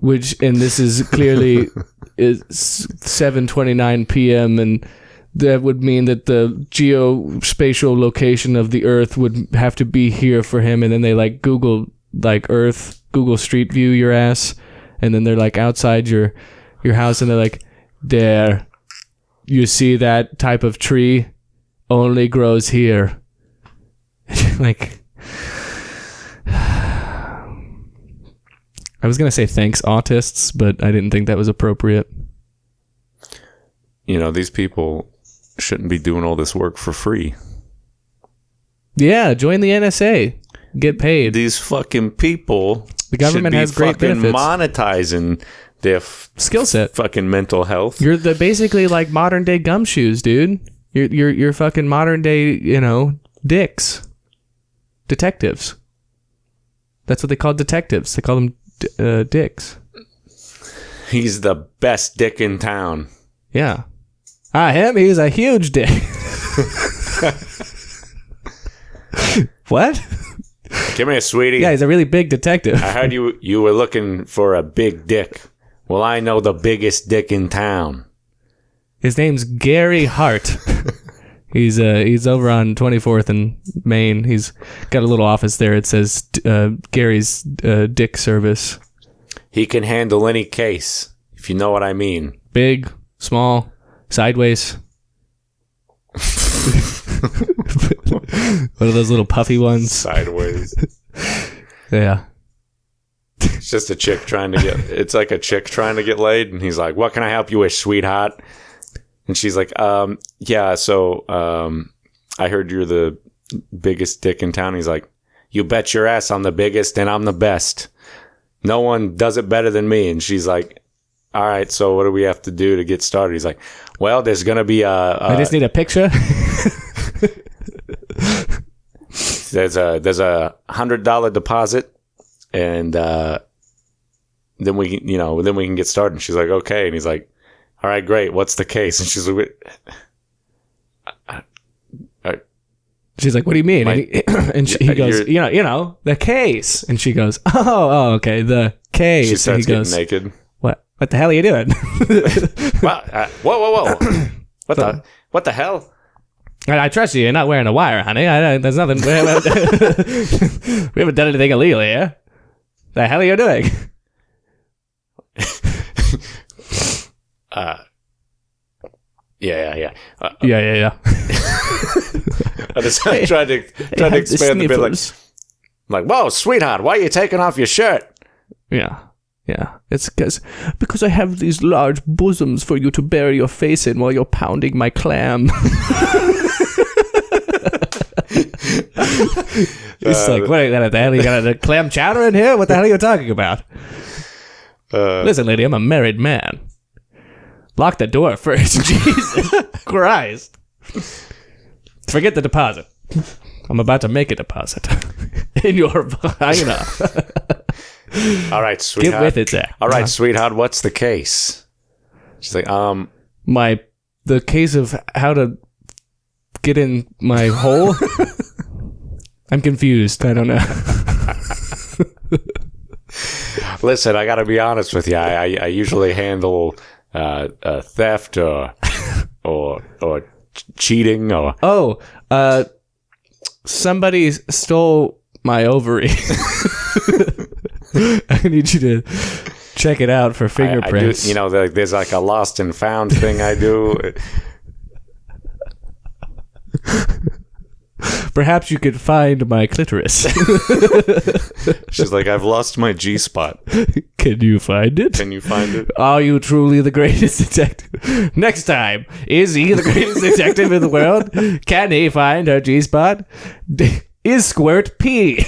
and this is clearly is 7:29 p.m. and that would mean that the geospatial location of the Earth would have to be here for him. And then they like Google like Earth, Google Street View your ass, and then they're like outside your your house and they're like, there, you see that type of tree only grows here. Like, I was going to say thanks, autists, but I didn't think that was appropriate. You know, these people shouldn't be doing all this work for free. Yeah, join the NSA. Get paid. These fucking people. The government has great benefits. Monetizing their skill set, fucking mental health. You're basically like modern day gumshoes, dude. You're fucking modern day, you know, dicks, detectives. That's what they call detectives. They call them dicks. He's the best dick in town. Yeah, him. He's a huge dick. What? Come here, sweetie. Yeah, he's a really big detective. I heard you were looking for a big dick. Well, I know the biggest dick in town. His name's Gary Hart. He's over on 24th and Main. He's got a little office there. It says Gary's Dick Service. He can handle any case, if you know what I mean. Big, small, sideways. One of those little puffy ones. Sideways. Yeah. It's just a chick trying to get... It's like a chick trying to get laid, and he's like, what can I help you with, sweetheart? And she's like, yeah, so I heard you're the biggest dick in town. He's like, you bet your ass I'm the biggest, and I'm the best. No one does it better than me. And she's like, all right, so what do we have to do to get started? He's like, well, there's going to be I just need a picture. There's a $100 deposit, and then we can get started. And she's like, okay. And he's like, all right, great. What's the case? And she's like, she's like, what do you mean? And he goes, you know, the case. And she goes, oh, okay, the case. She starts getting naked. What the hell are you doing? Whoa. What the hell? I trust you. You're not wearing a wire, honey. There's nothing. We haven't done anything illegal here. The hell are you doing? Yeah. Yeah. I just tried to expand a bit. Like, whoa, sweetheart, why are you taking off your shirt? Yeah. It's because I have these large bosoms for you to bury your face in while you're pounding my clam. It's like, what the hell? You got a clam chowder in here? What the hell are you talking about? Listen, lady, I'm a married man. Lock the door first. Jesus Christ. Forget the deposit. I'm about to make a deposit in your vagina. All right, sweetheart. Get with it, Zach. All right, sweetheart, what's the case? She's like, the case of how to get in my hole? I'm confused. I don't know. Listen, I got to be honest with you. I usually handle theft or cheating or... somebody stole my ovary. I need you to check it out for fingerprints. I do, there's like a lost and found thing I do. Perhaps you could find my clitoris. She's like, I've lost my G-spot. Can you find it? Are you truly the greatest detective? Next time, is he the greatest detective in the world? Can he find her G-spot? Is Squirt pee?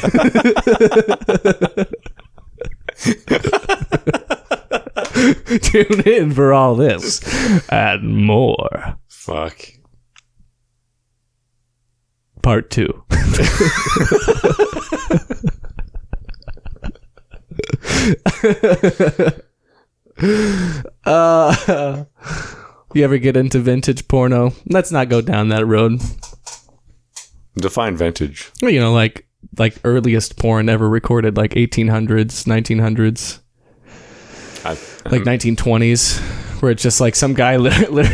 Tune in for all this and more. Fuck. Part 2. You ever get into vintage porno? Let's not go down that road. Define vintage. Well, like earliest porn ever recorded, like 1800s, 1900s, like 1920s, where it's just like some guy literally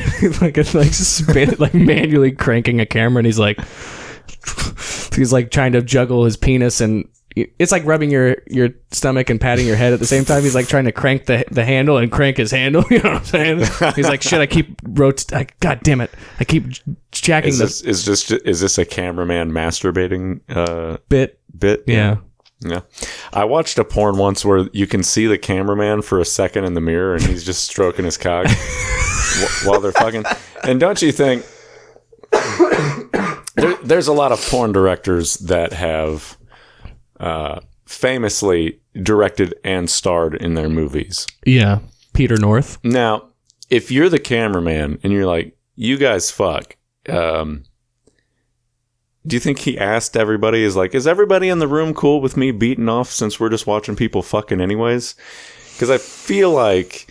like manually cranking a camera, and he's like trying to juggle his penis and it's like rubbing your stomach and patting your head at the same time. He's like trying to crank the handle and crank his handle. You know what I'm saying? He's like, shit, I keep God damn it, I keep jacking is this a cameraman masturbating bit? Yeah. Yeah. I watched a porn once where you can see the cameraman for a second in the mirror and he's just stroking his cock while they're fucking. And don't you think there's a lot of porn directors that have famously directed and starred in their movies? Yeah. Peter North. Now, if you're the cameraman and you're like, you guys fuck, do you think he asked everybody, is everybody in the room cool with me beating off since we're just watching people fucking anyways? Because I feel like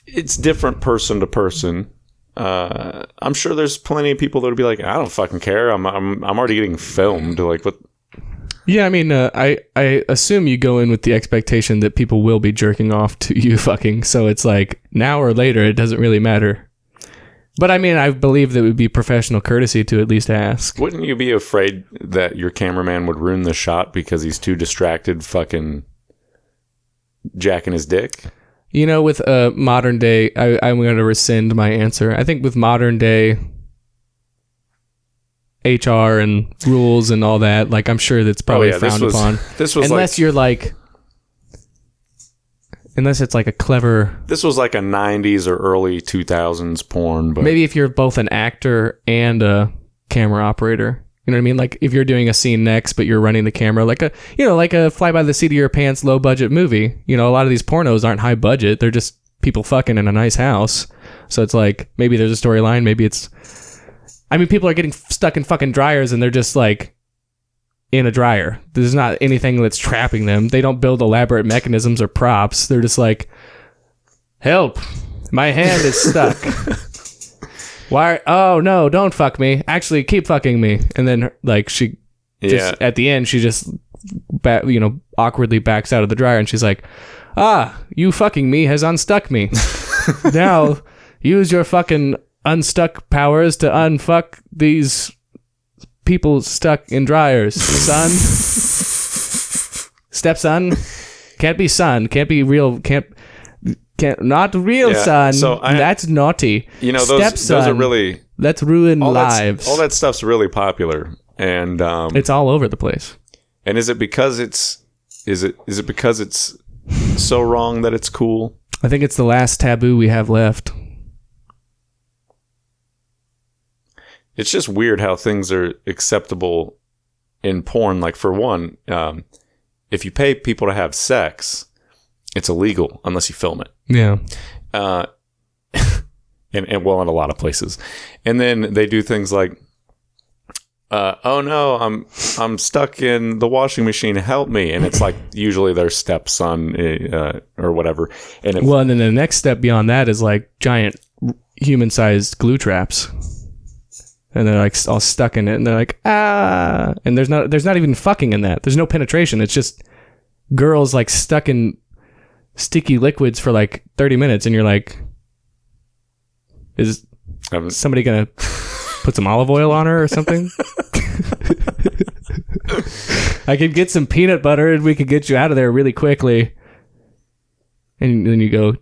it's different person to person. I'm sure there's plenty of people that would be like, I don't fucking care. I'm already getting filmed. Like, what? Yeah, I mean, I assume you go in with the expectation that people will be jerking off to you fucking. So it's like, now or later, it doesn't really matter. But I mean, I believe that it would be professional courtesy to at least ask. Wouldn't you be afraid that your cameraman would ruin the shot because he's too distracted fucking jacking his dick? You know, with modern day, I'm going to rescind my answer. I think with modern day HR and rules and all that, like, I'm sure that's probably frowned upon. This was unless you're like... Unless it's like a clever... This was like a 90s or early 2000s porn. But maybe if you're both an actor and a camera operator. You know what I mean? Like if you're doing a scene next, but you're running the camera, like a fly by the seat of your pants, low budget movie. You know, a lot of these pornos aren't high budget. They're just people fucking in a nice house. So it's like, maybe there's a storyline. Maybe it's... I mean, people are getting stuck in fucking dryers and they're just like... in a dryer. There's not anything that's trapping them. They don't build elaborate mechanisms or props. They're just like, help, my hand is stuck. Why? Oh no, don't fuck me. Actually, keep fucking me. And then like she just at the end, she just awkwardly backs out of the dryer and she's like, you fucking me has unstuck me. Now use your fucking unstuck powers to unfuck these people stuck in dryers, son. Stepson. Can't be son. Can't be real. Can't not real son. So that's naughty. You know, those are really... Let's ruin lives. All that stuff's really popular. And it's all over the place. And is it because it's... Is it because it's so wrong that it's cool? I think it's the last taboo we have left. It's just weird how things are acceptable in porn. Like, for one, if you pay people to have sex, it's illegal unless you film it. Yeah. And well, in a lot of places. And then they do things like, oh no, I'm stuck in the washing machine. Help me. And it's like usually their stepson or whatever. And and then the next step beyond that is like giant human-sized glue traps. And they're like all stuck in it, and they're like, and there's not even fucking in that. There's no penetration. It's just girls like stuck in sticky liquids for like 30 minutes, and you're like, is somebody gonna put some olive oil on her or something? I could get some peanut butter, and we could get you out of there really quickly. And then you go,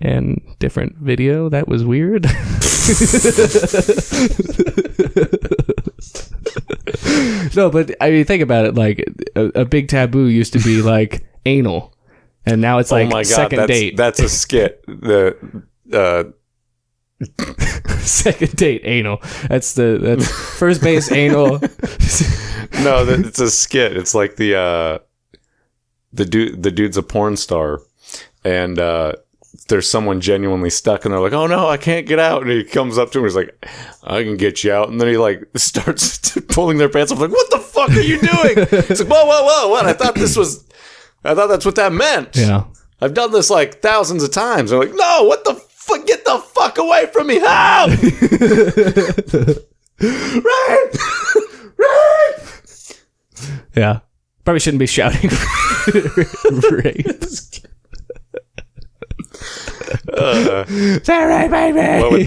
and different video. That was weird. No, but I mean, think about it. Like a big taboo used to be like anal, and now it's like second date. That's a skit. Second date anal. That's first base anal. No, it's a skit. It's like the dude's a porn star, and there's someone genuinely stuck, and they're like, oh no, I can't get out. And he comes up to him and he's like, I can get you out. And then he like starts pulling their pants off, like, what the fuck are you doing? It's like, whoa, what? I thought that's what that meant. Yeah. I've done this like thousands of times. They're like, no, what the fuck? Get the fuck away from me. Help! Rape! Yeah. Probably shouldn't be shouting rape.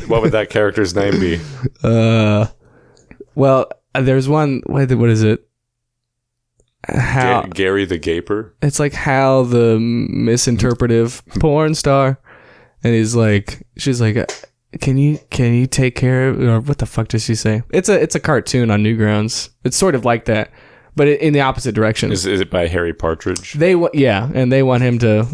What would that character's name be? Well, there's one. What is it? Hal. Gary the Gaper. It's like Hal, the misinterpretive porn star, and she's like, can you take care of, or what the fuck does she say? It's a cartoon on Newgrounds. It's sort of like that, but in the opposite direction. Is it by Harry Partridge? And they want him to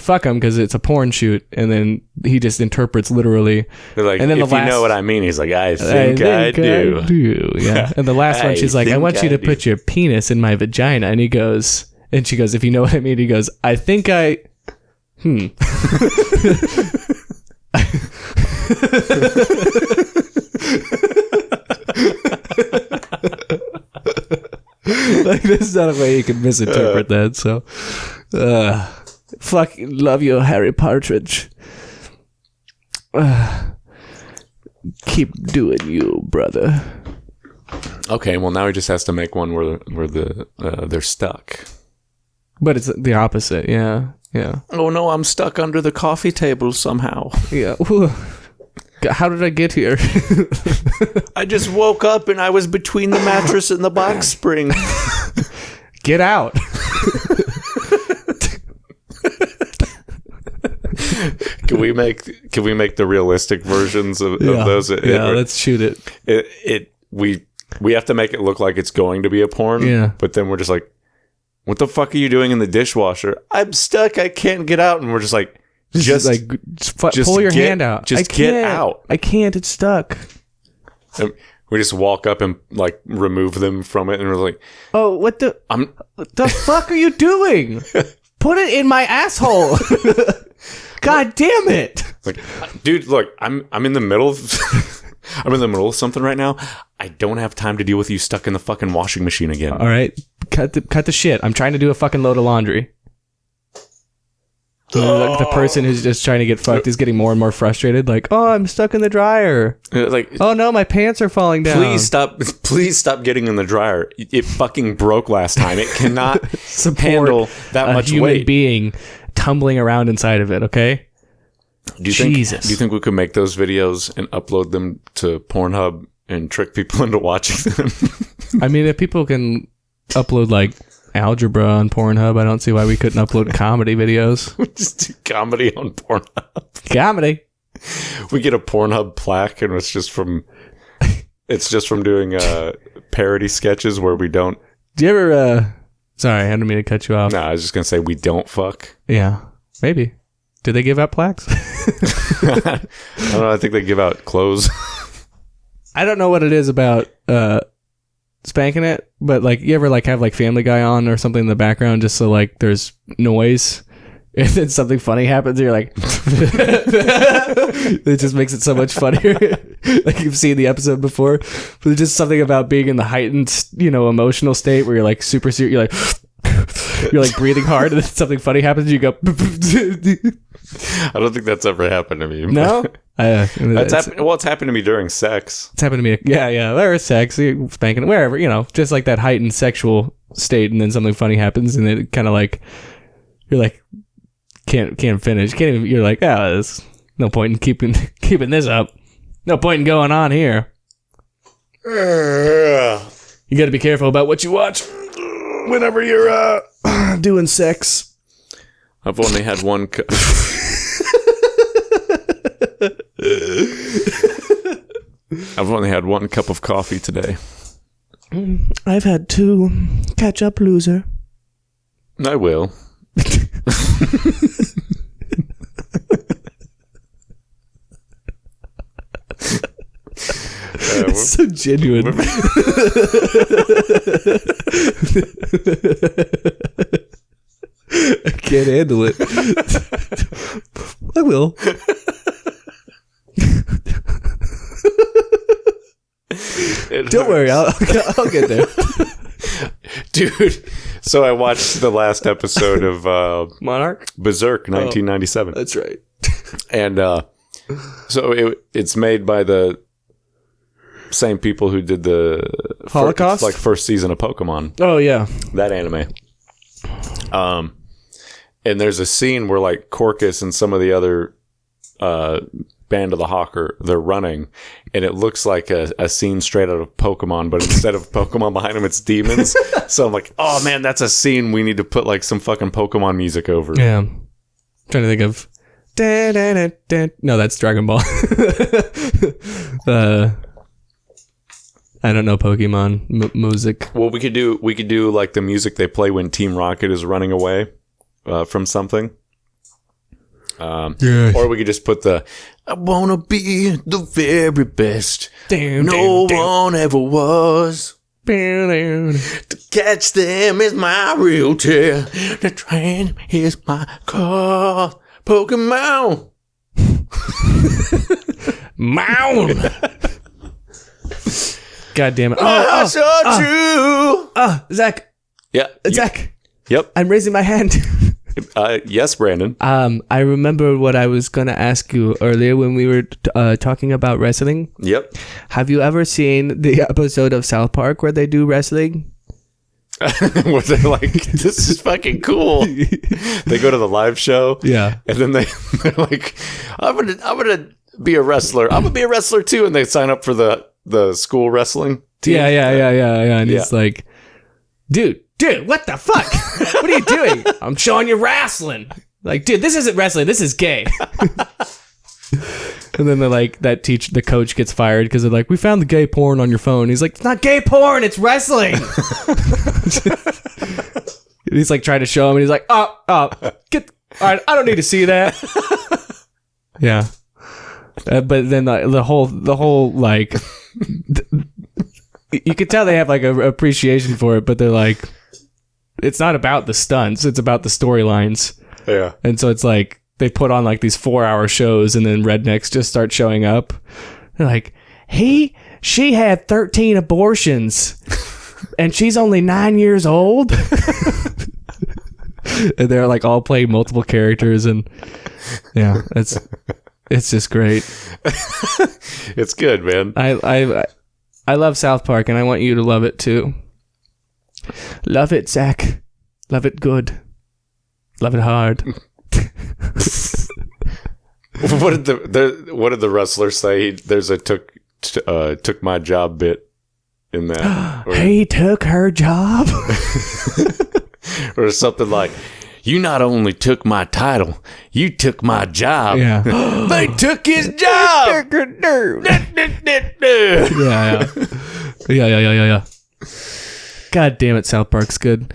fuck him because it's a porn shoot, and then he just interprets literally. They're like, and then if you know what I mean, he's like, I think I do. Yeah. And the last one, she's like, I want you to put your penis in my vagina, and she goes, if you know what I mean, he goes, I think I. Like, there's not a way you can misinterpret that. So, fuck, love you, Harry Partridge. Keep doing you, brother. Okay, well now he just has to make one where they're stuck. But it's the opposite, yeah. Oh no, I'm stuck under the coffee table somehow. Yeah. How did I get here? I just woke up and I was between the mattress and the box spring. Get out. Can we make the realistic versions of those? Let's shoot it. We have to make it look like it's going to be a porn. Yeah. But then we're just like, what the fuck are you doing in the dishwasher? I'm stuck. I can't get out. And we're just like, just pull your hand out. Just get out. I can't. It's stuck. And we just walk up and like remove them from it, and we're like, "Oh, what the fuck are you doing? Put it in my asshole!" God damn it! Like, dude, look, I'm in the middle of I'm in the middle of something right now. I don't have time to deal with you stuck in the fucking washing machine again. All right, cut the shit. I'm trying to do a fucking load of laundry. The person who's just trying to get fucked is getting more and more frustrated. Like, oh, I'm stuck in the dryer. Like, oh no, my pants are falling down. Please stop getting in the dryer. It fucking broke last time. It cannot handle that much human weight. Being tumbling around inside of it. Okay. Do you think we could make those videos and upload them to Pornhub and trick people into watching them? I mean, if people can upload like algebra on Pornhub, I don't see why we couldn't upload comedy videos. We just do comedy on Pornhub. Comedy. We get a Pornhub plaque, and it's just from doing parody sketches where we don't. Do you ever? Sorry, I didn't mean to cut you off. No, I was just gonna say we don't fuck. Yeah, maybe. Do they give out plaques? I don't know. I think they give out clothes. I don't know what it is about spanking it, but like, you ever like have like Family Guy on or something in the background just so like there's noise, and then something funny happens, and you're like, it just makes it so much funnier. Like, you've seen the episode before, but there's just something about being in the heightened, emotional state where you're like super serious, you're like breathing hard, and then something funny happens, and you go. I don't think that's ever happened to me. No. It's happened to me during sex. It's happened to me. Yeah. Or sex, spanking, wherever, just like that heightened sexual state, and then something funny happens, and it kind of like, you're like, can't finish. Can't even. You're like, there's no point in keeping this up. No point in going on here. You got to be careful about what you watch whenever you're doing sex. I've only had one. I've only had one cup of coffee today. I've had two. Catch up, loser. I will. It's so genuine. I can't handle it. I will. Don't worry, I'll get there. Dude, so I watched the last episode of Monarch? Berserk 1997. That's right. And so it's made by the same people who did the Holocaust? first season of Pokemon. Oh, yeah. That anime. And there's a scene where like Corcus and some of the other Band of the Hawker, they're running, and it looks like a scene straight out of Pokemon, but instead of Pokemon behind them, it's demons. So I'm like, oh man, that's a scene we need to put like some fucking Pokemon music over. Yeah. I'm trying to think of... No, that's Dragon Ball. I don't know Pokemon music. Well, we could do like the music they play when Team Rocket is running away from something. Or we could just put the I wanna be the very best. No one ever was. To catch them is my real tear. The train is my car. Pokemon. Mound. God damn it. True. Zach. Yeah. Zach. Yep. I'm raising my hand. Yes, Brandon. I remember what I was going to ask you earlier when we were talking about wrestling. Yep. Have you ever seen the episode of South Park where they do wrestling? Where they're like, this is fucking cool. They go to the live show. Yeah. And then they're like, I'm gonna be a wrestler. I'm gonna be a wrestler too. And they sign up for the school wrestling team. Yeah. And he's like, dude, what the fuck? What are you doing? I'm showing you wrestling. Like, dude, this isn't wrestling. This is gay. And then they're like, the coach gets fired because they're like, we found the gay porn on your phone. He's like, it's not gay porn. It's wrestling. He's like trying to show him, and he's like, all right, I don't need to see that. Yeah. But then the whole like, you could tell they have like a appreciation for it, but they're like, it's not about the stunts, it's about the storylines. Yeah. And so it's like they put on like these 4-hour shows, and then rednecks just start showing up. They're like, she had 13 abortions and she's only 9 years old. And they're like all playing multiple characters, and yeah, it's just great. It's good, man. I love South Park, and I want you to love it too. Love it, Zach. Love it good. Love it hard. What did the wrestler say? There's a took my job bit in that. He took her job. Or something like, you not only took my title, you took my job. Yeah. They took his job. Yeah. God damn it, South Park's good.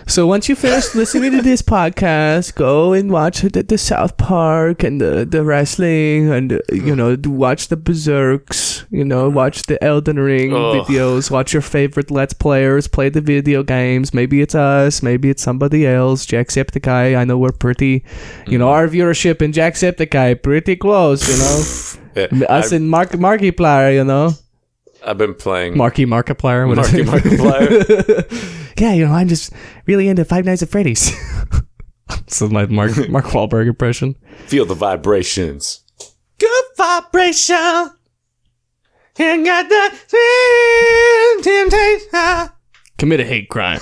So once you finish listening to this podcast, go and watch the South Park and the wrestling, and watch the Berserks, watch the Elden Ring videos, watch your favorite Let's Players play the video games. Maybe it's us, maybe it's somebody else. Jacksepticeye, I know we're pretty, our viewership in Jacksepticeye pretty close, us and Markiplier, I've been playing Markiplier. Markiplier. Yeah, I'm just really into Five Nights at Freddy's. So my Mark Wahlberg impression. Feel the vibrations. Good vibration. And got that sweet temptation. Commit a hate crime.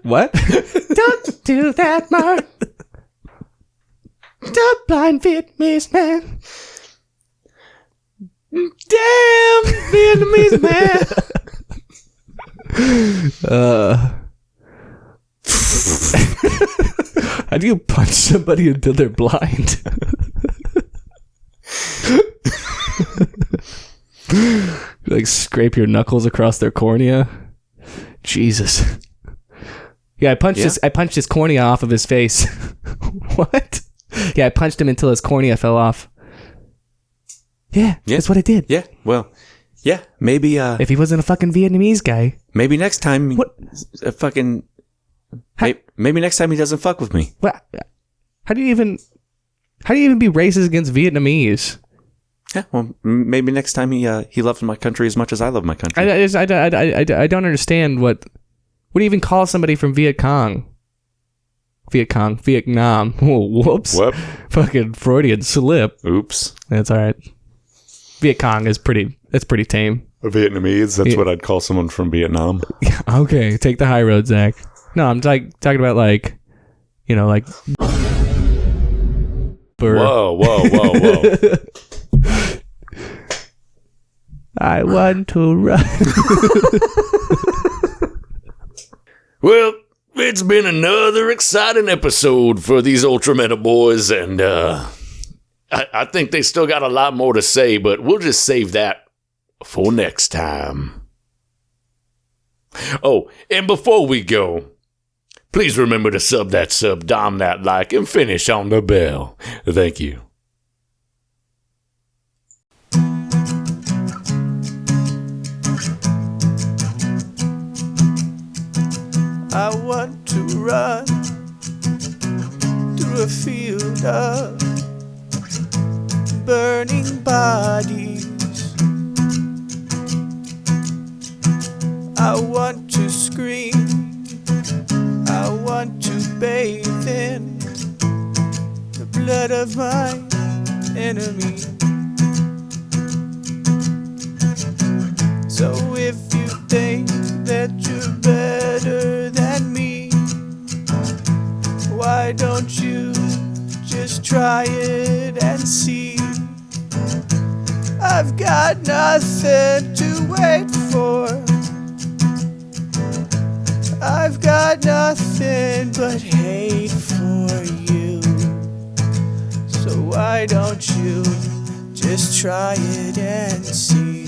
What? Don't do that, Mark. The blind Vietnamese man. Damn Vietnamese man. How do you punch somebody until they're blind? Like scrape your knuckles across their cornea. Jesus. Yeah, I punched his cornea off of his face. What? Yeah, I punched him until his cornea fell off. Yeah, that's what I did. Yeah, well, yeah, maybe. If he wasn't a fucking Vietnamese guy, maybe next time. What? Maybe next time he doesn't fuck with me. What? How do you even be racist against Vietnamese? Yeah, well, maybe next time he loves my country as much as I love my country. I don't understand what do you even call somebody from Vietnam? Oh, whoops. What? Fucking Freudian slip. Oops. That's all right. Viet Cong is pretty tame. Vietnamese, that's what I'd call someone from Vietnam. Okay, take the high road, Zach. No, I'm talking about like Burr. Whoa. I want to run. Well, it's been another exciting episode for these UltraMeta boys, and I think they still got a lot more to say, but we'll just save that for next time. Oh, and before we go, please remember to sub that sub, dom that like, and finish on the bell. Thank you. I want to run through a field of burning bodies. I want to scream. I want to bathe in the blood of my enemy. So if you think that you're better than me, why don't you just try it and see? I've got nothing to wait for. I've got nothing but hate for you. So why don't you just try it and see?